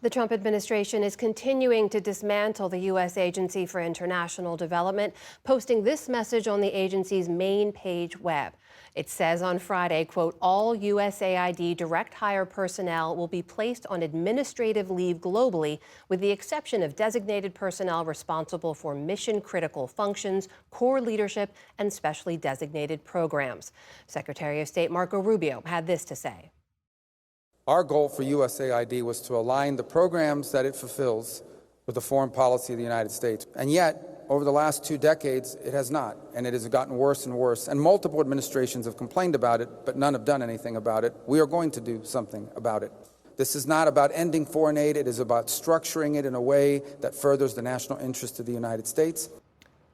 The Trump administration is continuing to dismantle the U.S. Agency for International Development, posting this message on the agency's main page web. It says on Friday, quote, all USAID direct hire personnel will be placed on administrative leave globally, with the exception of designated personnel responsible for mission-critical functions, core leadership, and specially designated programs. Secretary of State Marco Rubio had this to say. Our goal for USAID was to align the programs that it fulfills with the foreign policy of the United States. And yet, over the last 2 decades, it has not, and it has gotten worse and worse. And multiple administrations have complained about it, but none have done anything about it. We are going to do something about it. This is not about ending foreign aid. It is about structuring it in a way that furthers the national interest of the United States.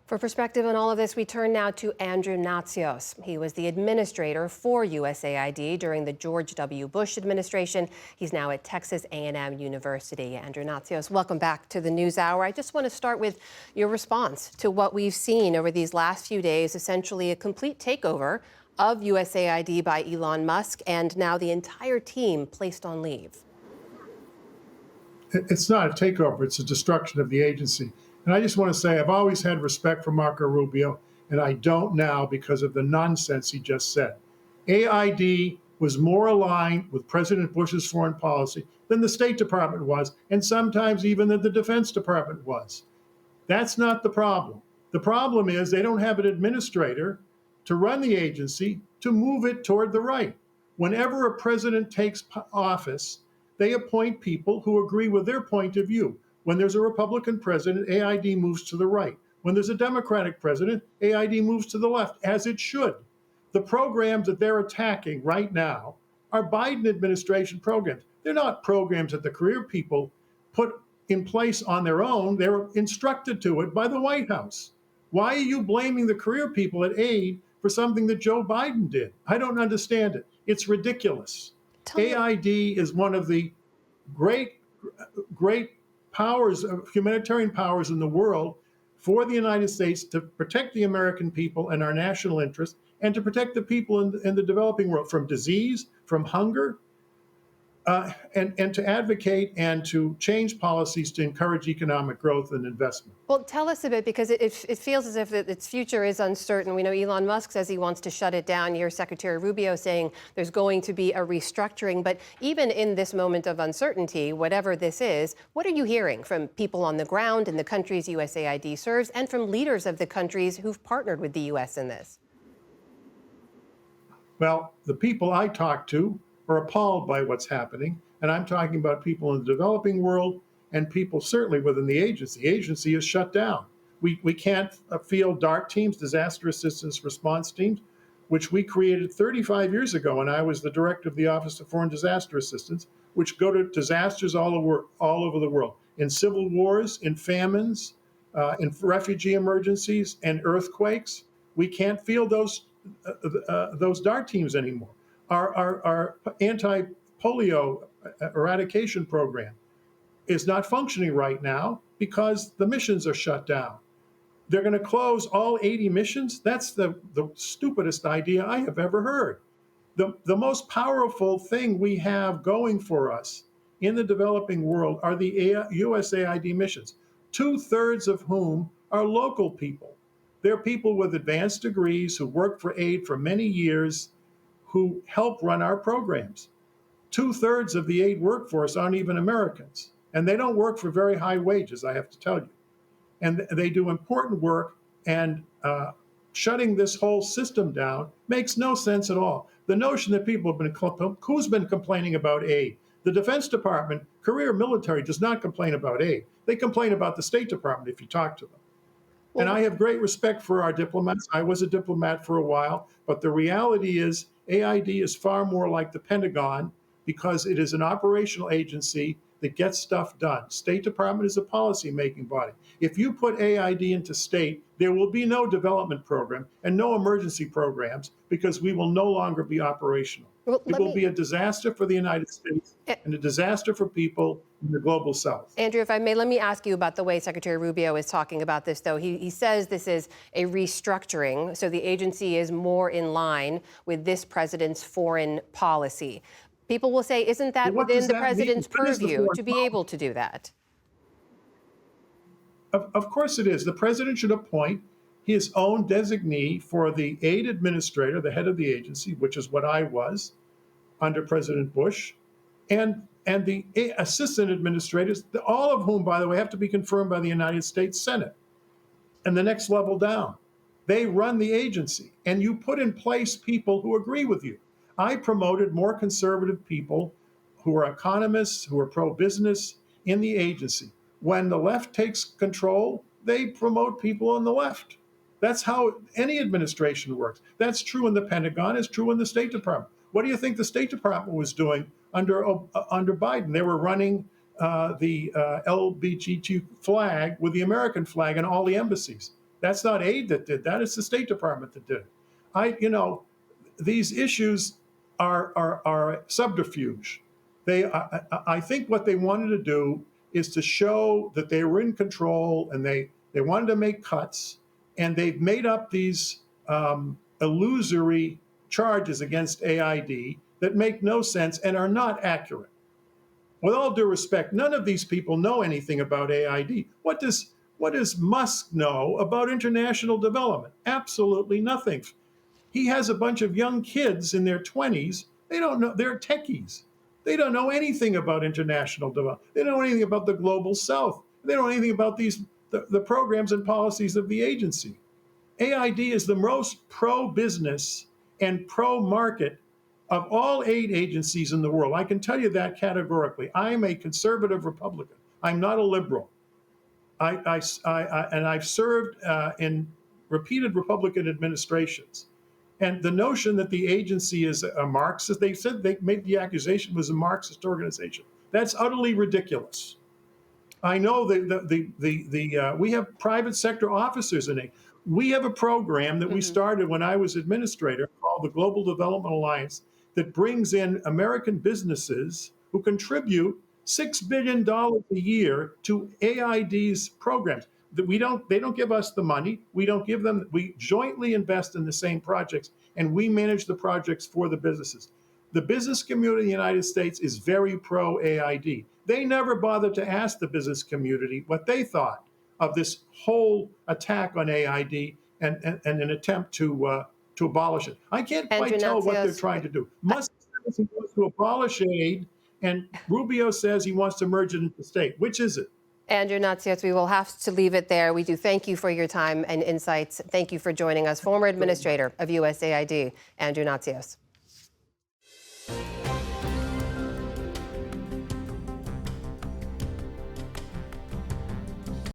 For perspective on all of this, we turn now to Andrew Natsios. He was the administrator for USAID during the George W. Bush administration. He's now at Texas A&M University. Andrew Natsios, welcome back to the NewsHour. I just want to start with your response to what we've seen over these last few days, essentially a complete takeover of USAID by Elon Musk, and now the entire team placed on leave. It's not a takeover, it's a destruction of the agency. And I just want to say I've always had respect for Marco Rubio, and I don't now because of the nonsense he just said. AID was more aligned with President Bush's foreign policy than the State Department was, and sometimes even than the Defense Department was. That's not the problem. The problem is they don't have an administrator to run the agency to move it toward the right. Whenever a president takes office, they appoint people who agree with their point of view. When there's a Republican president, AID moves to the right. When there's a Democratic president, AID moves to the left, as it should. The programs that they're attacking right now are Biden administration programs. They're not programs that the career people put in place on their own. They were instructed to it by the White House. Why are you blaming the career people at AID for something that Joe Biden did? I don't understand it. It's ridiculous. AID is one of the great powers, humanitarian powers in the world for the United States to protect the American people and our national interest, and to protect the people in the developing world from disease, from hunger, and to advocate and to change policies to encourage economic growth and investment. Well, tell us a bit, because it feels as if its future is uncertain. We know Elon Musk says he wants to shut it down. You hear Secretary Rubio saying there's going to be a restructuring. But even in this moment of uncertainty, whatever this is, what are you hearing from people on the ground in the countries USAID serves and from leaders of the countries who've partnered with the U.S. in this? Well, the people I talk to are appalled by what's happening. And I'm talking about people in the developing world and people certainly within the agency. The agency is shut down. We can't field DART teams, disaster assistance response teams, which we created 35 years ago when I was the director of the Office of Foreign Disaster Assistance, which go to disasters all over the world, in civil wars, in famines, in refugee emergencies, and earthquakes. We can't field those DART teams anymore. Our anti-polio eradication program is not functioning right now because the missions are shut down. They're going to close all 80 missions? That's the stupidest idea I have ever heard. The most powerful thing we have going for us in the developing world are the USAID missions, 2/3 of whom are local people. They're people with advanced degrees who worked for aid for many years, who help run our programs. 2/3 of the aid workforce aren't even Americans, and they don't work for very high wages, I have to tell you. And they do important work, and shutting this whole system down makes no sense at all. The notion that people have been, who's been complaining about aid? The Defense Department, career military, does not complain about aid. They complain about the State Department if you talk to them. And I have great respect for our diplomats. I was a diplomat for a while, but the reality is AID is far more like the Pentagon because it is an operational agency that gets stuff done. State Department is a policy-making body. If you put AID into state, there will be no development program and no emergency programs because we will no longer be operational. Well, it will be a disaster for the United States and a disaster for people in the global south. Andrew, if I may, let me ask you about the way Secretary Rubio is talking about this, though. He says this is a restructuring, so the agency is more in line with this president's foreign policy. People will say, isn't that Well, what within does the that mean? president's What is the purview foreign to be policy? able to do that? Of course it is. The president should appoint his own designee for the aid administrator, the head of the agency, which is what I was under President Bush, and the assistant administrators, all of whom, by the way, have to be confirmed by the United States Senate and the next level down. They run the agency, and you put in place people who agree with you. I promoted more conservative people who are economists, who are pro-business in the agency. When the left takes control, they promote people on the left. That's how any administration works. That's true in the Pentagon, it's true in the State Department. What do you think the State Department was doing under Biden? They were running the LBGT flag with the American flag in all the embassies. That's not aid that did that, it's the State Department that did it. These issues are subterfuge. I think what they wanted to do is to show that they were in control, and they wanted to make cuts, and they've made up these illusory charges against AID that make no sense and are not accurate. With all due respect, none of these people know anything about AID. What does Musk know about international development? Absolutely nothing. He has a bunch of young kids in their 20s. They don't know, they're techies. They don't know anything about international development. They don't know anything about the global south. They don't know anything about the programs and policies of the agency. AID is the most pro-business and pro-market of all aid agencies in the world. I can tell you that categorically. I am a conservative Republican. I'm not a liberal. And I've served in repeated Republican administrations. And the notion that the agency is a Marxist, they made the accusation was a Marxist organization. That's utterly ridiculous. I know we have private sector officers in it. We have a program that we started when I was administrator called the Global Development Alliance that brings in American businesses who contribute $6 billion a year to AID's programs. They don't give us the money. We don't give them. We jointly invest in the same projects, and we manage the projects for the businesses. The business community in the United States is very pro-AID. They never bothered to ask the business community what they thought of this whole attack on AID and an attempt to abolish it. I can't quite tell what they're trying to do. Musk says he wants to abolish aid, and Rubio says he wants to merge it into the state. Which is it? Andrew Natsios, we will have to leave it there. We do thank you for your time and insights. Thank you for joining us. Former administrator of USAID, Andrew Natsios.